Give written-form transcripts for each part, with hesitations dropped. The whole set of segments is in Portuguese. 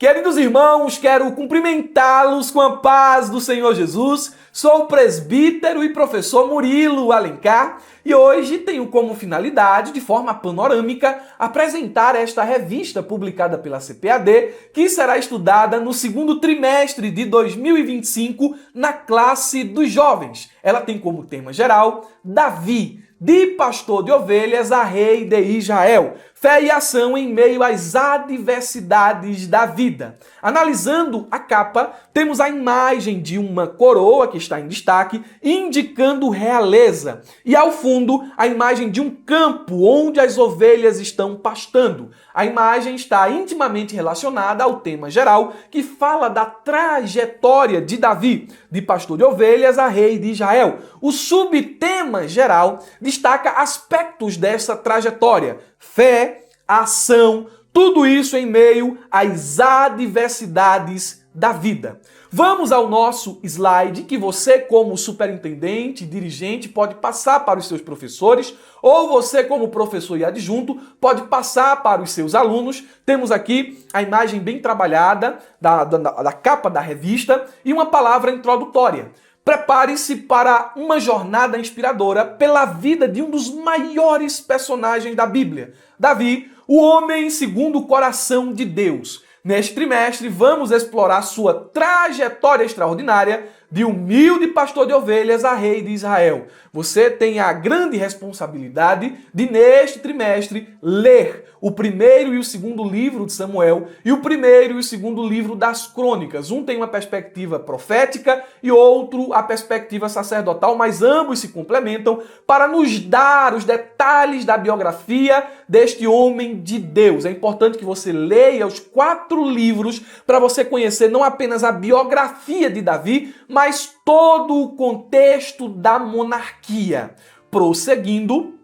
Queridos irmãos, quero cumprimentá-los com a paz do Senhor Jesus. Sou o presbítero e professor Murilo Alencar e hoje tenho como finalidade, de forma panorâmica, apresentar esta revista publicada pela CPAD, que será estudada no segundo trimestre de 2025 na classe dos jovens. Ela tem como tema geral Davi, de pastor de ovelhas a rei de Israel. Fé e ação em meio às adversidades da vida. Analisando a capa, temos a imagem de uma coroa que está em destaque, indicando realeza. E ao fundo, a imagem de um campo onde as ovelhas estão pastando. A imagem está intimamente relacionada ao tema geral, que fala da trajetória de Davi, de pastor de ovelhas a rei de Israel. O subtema geral destaca aspectos dessa trajetória: fé, ação, tudo isso em meio às adversidades da vida. Vamos ao nosso slide que você, como superintendente, dirigente, pode passar para os seus professores, ou você, como professor e adjunto, pode passar para os seus alunos. Temos aqui a imagem bem trabalhada da capa da revista e uma palavra introdutória. Prepare-se para uma jornada inspiradora pela vida de um dos maiores personagens da Bíblia, Davi, o homem segundo o coração de Deus. Neste trimestre, vamos explorar sua trajetória extraordinária de humilde pastor de ovelhas a rei de Israel. Você tem a grande responsabilidade de, neste trimestre, ler o primeiro e o segundo livro de Samuel e o primeiro e o segundo livro das Crônicas. Um tem uma perspectiva profética e outro a perspectiva sacerdotal, mas ambos se complementam para nos dar os detalhes da biografia deste homem de Deus. É importante que você leia os 4 livros para você conhecer não apenas a biografia de Davi, mas todo o contexto da monarquia. Prosseguindo,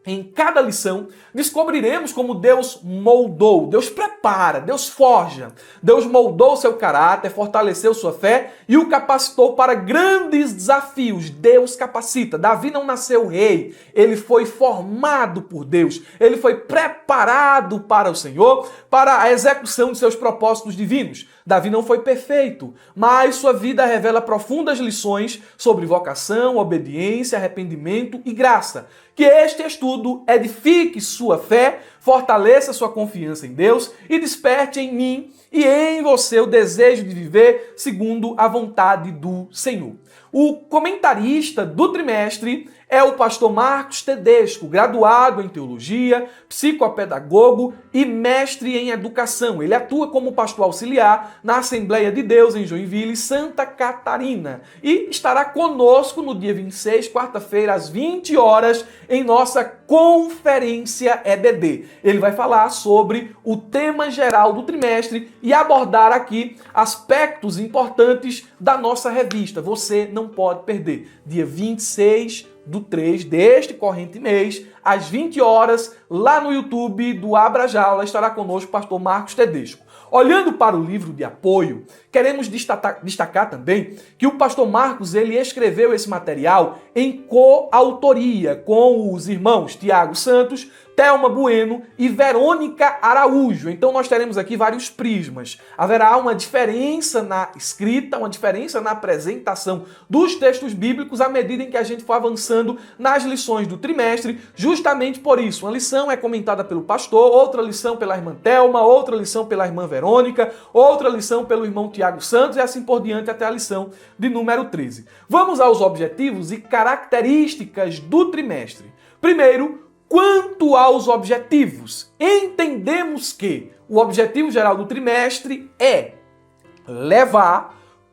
em cada lição, descobriremos como Deus moldou, Deus prepara, Deus forja. Deus moldou seu caráter, fortaleceu sua fé e o capacitou para grandes desafios. Deus capacita. Davi não nasceu rei, ele foi formado por Deus. Ele foi preparado para o Senhor, para a execução de seus propósitos divinos. Davi não foi perfeito, mas sua vida revela profundas lições sobre vocação, obediência, arrependimento e graça. Que este estudo edifique sua fé, fortaleça sua confiança em Deus e desperte em mim e em você o desejo de viver segundo a vontade do Senhor. O comentarista do trimestre é o pastor Marcos Tedesco, graduado em teologia, psicopedagogo e mestre em educação. Ele atua como pastor auxiliar na Assembleia de Deus em Joinville, Santa Catarina. E estará conosco no dia 26, quarta-feira, às 20 horas, em nossa conferência EBD. Ele vai falar sobre o tema geral do trimestre e abordar aqui aspectos importantes da nossa revista. Você não pode perder. Dia 26/3 deste corrente mês, às 20 horas, lá no YouTube do Abra Jaula, estará conosco o pastor Marcos Tedesco. Olhando para o livro de apoio, queremos destacar também que o pastor Marcos ele escreveu esse material em coautoria com os irmãos Tiago Santos, Thelma Bueno e Verônica Araújo. Então nós teremos aqui vários prismas. Haverá uma diferença na escrita, uma diferença na apresentação dos textos bíblicos à medida em que a gente for avançando nas lições do trimestre, justamente por isso. Uma lição é comentada pelo pastor, outra lição pela irmã Thelma, outra lição pela irmã Verônica, outra lição pelo irmão Tiago Santos e assim por diante até a lição de número 13. Vamos aos objetivos e características do trimestre. Primeiro, quanto aos objetivos, entendemos que o objetivo geral do trimestre é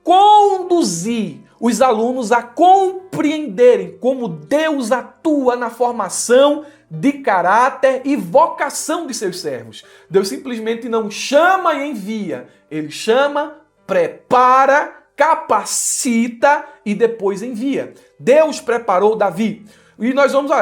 conduzir os alunos a compreenderem como Deus atua na formação de caráter e vocação de seus servos. Deus simplesmente não chama e envia, ele chama, prepara, capacita e depois envia. Deus preparou Davi. E nós vamos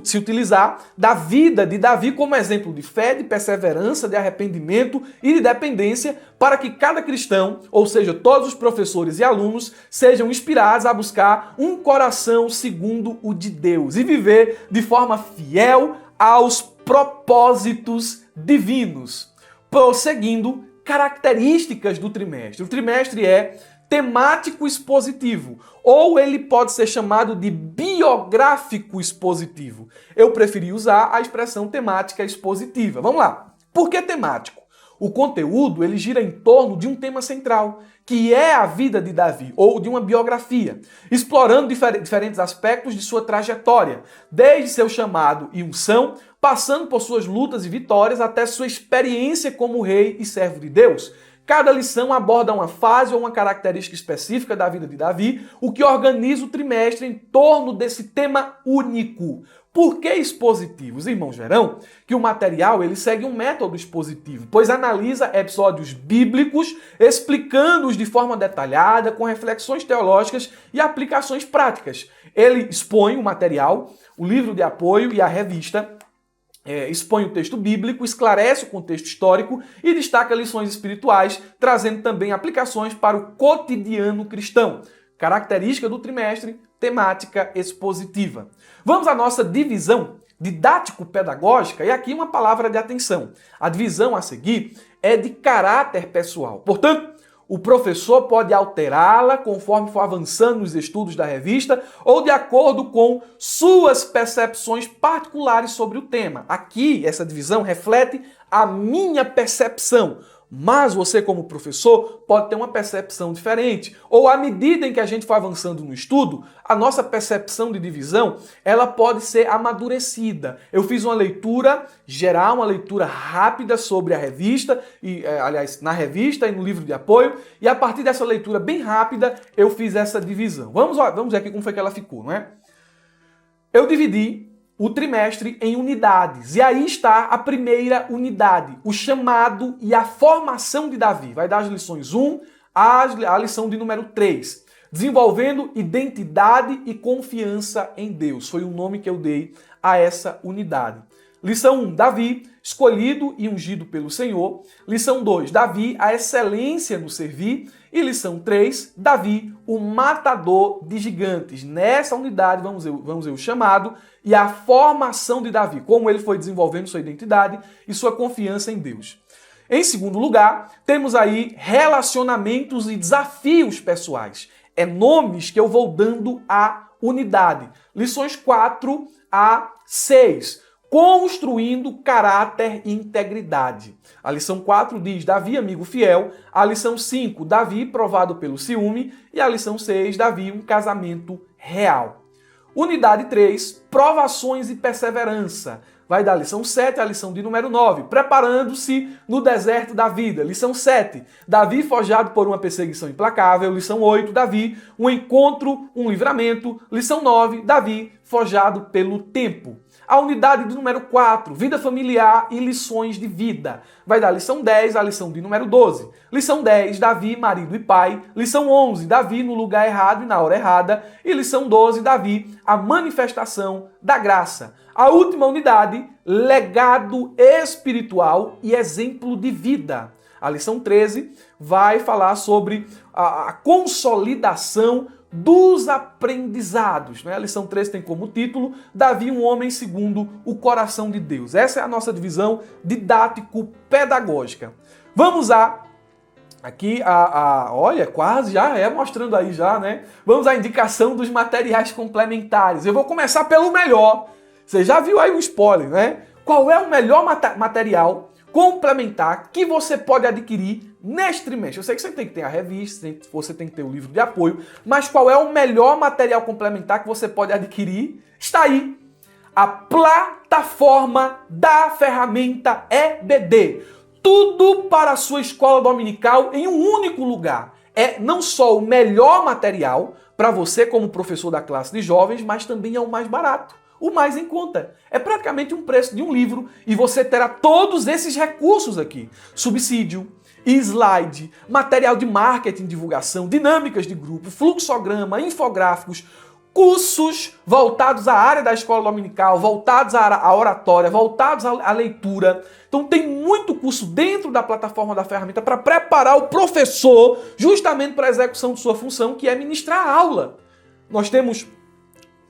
se utilizar da vida de Davi como exemplo de fé, de perseverança, de arrependimento e de dependência para que cada cristão, ou seja, todos os professores e alunos, sejam inspirados a buscar um coração segundo o de Deus e viver de forma fiel aos propósitos divinos. Prosseguindo, características do trimestre. O trimestre é temático expositivo, ou ele pode ser chamado de biográfico expositivo. Eu preferi usar a expressão temática expositiva. Vamos lá. Por que temático? O conteúdo ele gira em torno de um tema central, que é a vida de Davi, ou de uma biografia, explorando diferentes aspectos de sua trajetória, desde seu chamado e unção, passando por suas lutas e vitórias, até sua experiência como rei e servo de Deus. Cada lição aborda uma fase ou uma característica específica da vida de Davi, o que organiza o trimestre em torno desse tema único. Por que expositivo? Os irmãos verão que o material ele segue um método expositivo, pois analisa episódios bíblicos, explicando-os de forma detalhada, com reflexões teológicas e aplicações práticas. Ele expõe o material, o livro de apoio e a revista, expõe o texto bíblico, esclarece o contexto histórico e destaca lições espirituais, trazendo também aplicações para o cotidiano cristão. Característica do trimestre, temática expositiva. Vamos à nossa divisão didático-pedagógica e aqui uma palavra de atenção. A divisão a seguir é de caráter pessoal. Portanto, o professor pode alterá-la conforme for avançando nos estudos da revista ou de acordo com suas percepções particulares sobre o tema. Aqui, essa divisão reflete a minha percepção, mas você, como professor, pode ter uma percepção diferente. Ou à medida em que a gente for avançando no estudo, a nossa percepção de divisão, ela pode ser amadurecida. Eu fiz uma leitura geral, uma leitura rápida sobre a revista, aliás, na revista e no livro de apoio, e a partir dessa leitura bem rápida, eu fiz essa divisão. Vamos ver aqui como foi que ela ficou, não é? Eu dividi o trimestre em unidades. E aí está a primeira unidade, o chamado e a formação de Davi. Vai dar as lições 1 à lição de número 3. Desenvolvendo identidade e confiança em Deus. Foi o nome que eu dei a essa unidade. Lição 1, Davi, escolhido e ungido pelo Senhor. Lição 2, Davi, a excelência no servir. E lição 3, Davi, o matador de gigantes. Nessa unidade vamos ver o chamado e a formação de Davi, como ele foi desenvolvendo sua identidade e sua confiança em Deus. Em segundo lugar, temos aí relacionamentos e desafios pessoais. É nomes que eu vou dando à unidade. Lições 4 a 6. Construindo caráter e integridade. A lição 4 diz Davi, amigo fiel. A lição 5, Davi, provado pelo ciúme. E a lição 6, Davi, um casamento real. Unidade 3, provações e perseverança. Vai da lição 7 à lição de número 9, preparando-se no deserto da vida. Lição 7, Davi forjado por uma perseguição implacável. Lição 8, Davi, um encontro, um livramento. Lição 9, Davi, forjado pelo tempo. A unidade do número 4, vida familiar e lições de vida. Vai da lição 10 à lição de número 12. Lição 10, Davi, marido e pai. Lição 11, Davi no lugar errado e na hora errada. E lição 12, Davi, a manifestação da graça. A última unidade, legado espiritual e exemplo de vida. A lição 13 vai falar sobre a consolidação dos aprendizados. Né? A lição 13 tem como título Davi, um homem segundo o coração de Deus. Essa é a nossa divisão didático-pedagógica. Vamos aqui olha, quase já mostrando aí já, né? Vamos à indicação dos materiais complementares. Eu vou começar pelo melhor. Você já viu aí o spoiler, né? Qual é o melhor material complementar que você pode adquirir neste trimestre? Eu sei que você tem que ter a revista, você tem que ter o livro de apoio, mas qual é o melhor material complementar que você pode adquirir? Está aí, a plataforma da ferramenta EBD. Tudo para a sua escola dominical em um único lugar. É não só o melhor material para você como professor da classe de jovens, mas também é o mais barato. O mais em conta. É praticamente um preço de um livro e você terá todos esses recursos aqui. Subsídio, slide, material de marketing, divulgação, dinâmicas de grupo, fluxograma, infográficos, cursos voltados à área da escola dominical, voltados à oratória, voltados à leitura. Então tem muito curso dentro da plataforma da ferramenta para preparar o professor justamente para a execução de sua função, que é ministrar a aula. Nós temos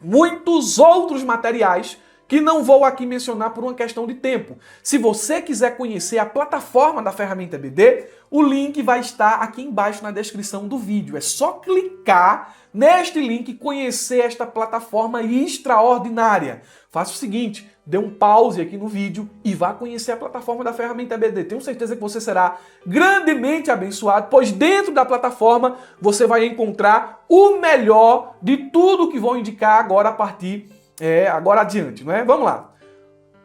muitos outros materiais que não vou aqui mencionar por uma questão de tempo. Se você quiser conhecer a plataforma da ferramenta EBD, O link vai estar aqui embaixo na descrição do vídeo. É só clicar neste link e conhecer esta plataforma extraordinária. Faça o seguinte, dê um pause aqui no vídeo e vá conhecer a plataforma da Ferramenta EBD. Tenho certeza que você será grandemente abençoado, pois dentro da plataforma você vai encontrar o melhor de tudo que vou indicar agora agora adiante, não é? Vamos lá.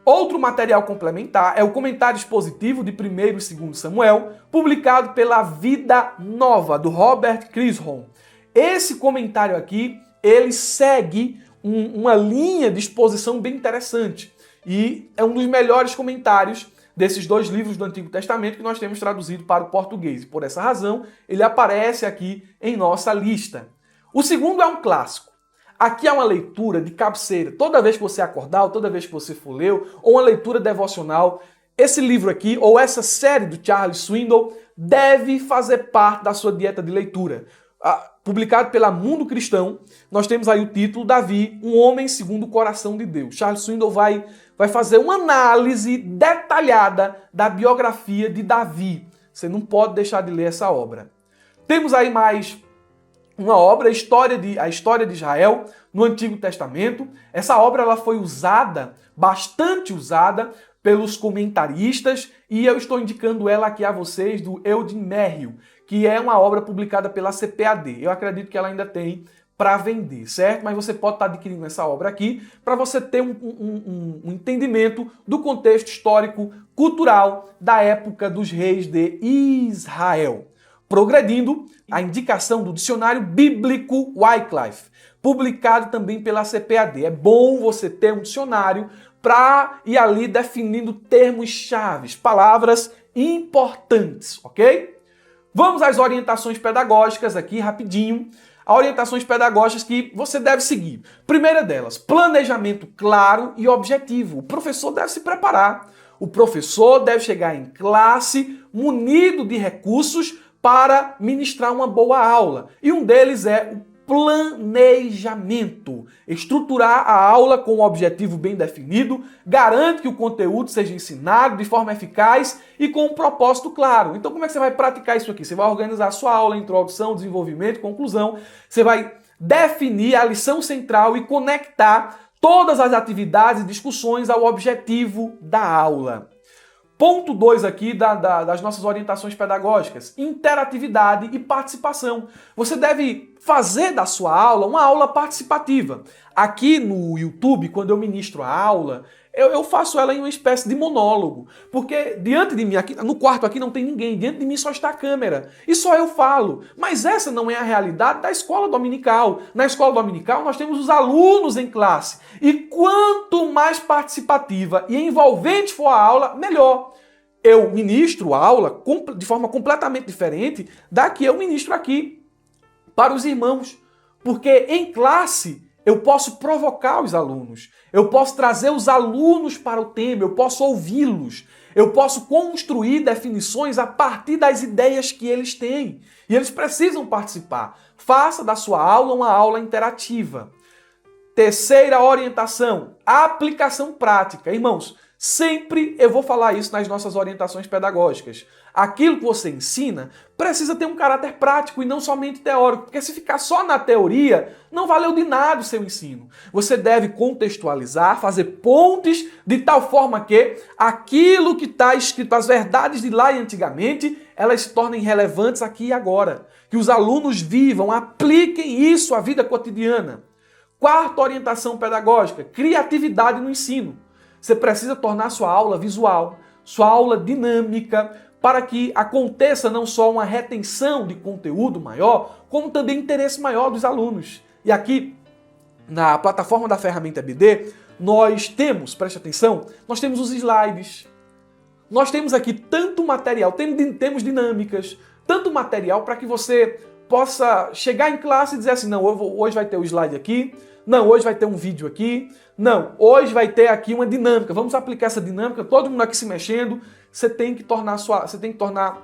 Outro material complementar é o comentário expositivo de 1º e 2º Samuel, publicado pela Vida Nova, do Robert Chisholm. Esse comentário aqui, ele segue uma linha de exposição bem interessante e é um dos melhores comentários desses 2 livros do Antigo Testamento que nós temos traduzido para o português. E por essa razão, ele aparece aqui em nossa lista. O segundo é um clássico. Aqui é uma leitura de cabeceira. Toda vez que você acordar, ou toda vez que você for ler, ou uma leitura devocional, esse livro aqui, ou essa série do Charles Swindoll, deve fazer parte da sua dieta de leitura. Publicado pela Mundo Cristão, nós temos aí o título Davi, um homem segundo o coração de Deus. Charles Swindoll vai fazer uma análise detalhada da biografia de Davi. Você não pode deixar de ler essa obra. Temos aí mais uma obra, a história de Israel no Antigo Testamento. Essa obra ela foi bastante usada pelos comentaristas e eu estou indicando ela aqui a vocês do Eugene Merrill, que é uma obra publicada pela CPAD. Eu acredito que ela ainda tem para vender, certo? Mas você pode estar adquirindo essa obra aqui para você ter um entendimento do contexto histórico, cultural da época dos reis de Israel. Progredindo, a indicação do Dicionário Bíblico Wycliffe, publicado também pela CPAD. É bom você ter um dicionário para ir ali definindo termos-chave, palavras importantes, ok? Vamos às orientações pedagógicas aqui, rapidinho. As orientações pedagógicas que você deve seguir. Primeira delas, planejamento claro e objetivo. O professor deve se preparar. O professor deve chegar em classe munido de recursos para ministrar uma boa aula. E um deles é o planejamento. Estruturar a aula com um objetivo bem definido, garante que o conteúdo seja ensinado de forma eficaz e com um propósito claro. Então como é que você vai praticar isso aqui? Você vai organizar a sua aula, introdução, desenvolvimento, conclusão. Você vai definir a lição central e conectar todas as atividades e discussões ao objetivo da aula. Ponto 2 aqui das nossas orientações pedagógicas, interatividade e participação. Você deve fazer da sua aula uma aula participativa. Aqui no YouTube, quando eu ministro a aula, eu faço ela em uma espécie de monólogo, porque diante de mim, aqui no quarto aqui não tem ninguém, diante de mim só está a câmera, e só eu falo. Mas essa não é a realidade da escola dominical. Na escola dominical nós temos os alunos em classe, e quanto mais participativa e envolvente for a aula, melhor. Eu ministro a aula de forma completamente diferente da que eu ministro aqui para os irmãos, porque em classe eu posso provocar os alunos, eu posso trazer os alunos para o tema, eu posso ouvi-los, eu posso construir definições a partir das ideias que eles têm. E eles precisam participar. Faça da sua aula uma aula interativa. Terceira orientação, aplicação prática. Irmãos, sempre eu vou falar isso nas nossas orientações pedagógicas. Aquilo que você ensina precisa ter um caráter prático e não somente teórico, porque se ficar só na teoria, não valeu de nada o seu ensino. Você deve contextualizar, fazer pontes de tal forma que aquilo que está escrito, as verdades de lá e antigamente, elas se tornem relevantes aqui e agora. Que os alunos vivam, apliquem isso à vida cotidiana. Quarta orientação pedagógica, criatividade no ensino. Você precisa tornar sua aula visual, sua aula dinâmica, para que aconteça não só uma retenção de conteúdo maior, como também interesse maior dos alunos. E aqui, na plataforma da Ferramenta EBD, nós temos, preste atenção, nós temos os slides. Nós temos aqui tanto material, temos dinâmicas, tanto material para que você possa chegar em classe e dizer assim, não, hoje vai ter o slide aqui, não, hoje vai ter um vídeo aqui, não, hoje vai ter aqui uma dinâmica, vamos aplicar essa dinâmica, todo mundo aqui se mexendo. Você tem que tornar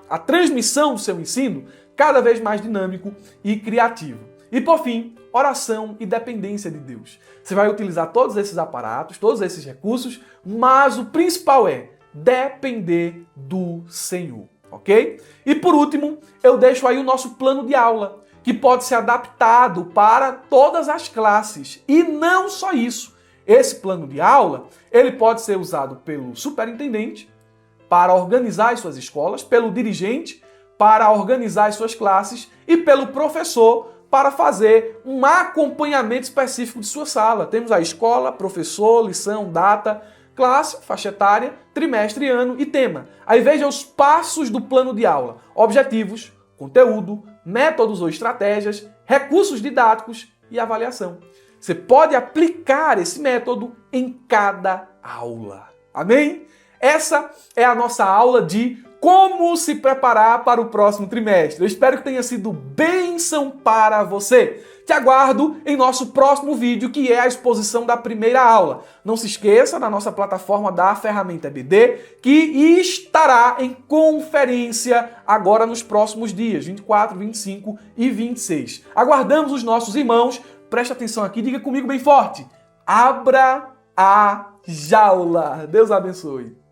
a transmissão do seu ensino cada vez mais dinâmico e criativo. E por fim, oração e dependência de Deus. Você vai utilizar todos esses aparatos, todos esses recursos, mas o principal é depender do Senhor. ok? E por último, eu deixo aí o nosso plano de aula, que pode ser adaptado para todas as classes. E não só isso. Esse plano de aula, ele pode ser usado pelo superintendente para organizar as suas escolas, pelo dirigente para organizar as suas classes e pelo professor para fazer um acompanhamento específico de sua sala. Temos a escola, professor, lição, data, classe, faixa etária, trimestre, ano e tema. Aí veja os passos do plano de aula: objetivos, conteúdo, métodos ou estratégias, recursos didáticos e avaliação. Você pode aplicar esse método em cada aula. Amém? Essa é a nossa aula de como se preparar para o próximo trimestre. Eu espero que tenha sido bênção para você. Te aguardo em nosso próximo vídeo, que é a exposição da primeira aula. Não se esqueça da nossa plataforma da Ferramenta EBD, que estará em conferência agora nos próximos dias, 24, 25 e 26. Aguardamos os nossos irmãos. Preste atenção aqui, diga comigo bem forte: abra a jaula. Deus abençoe.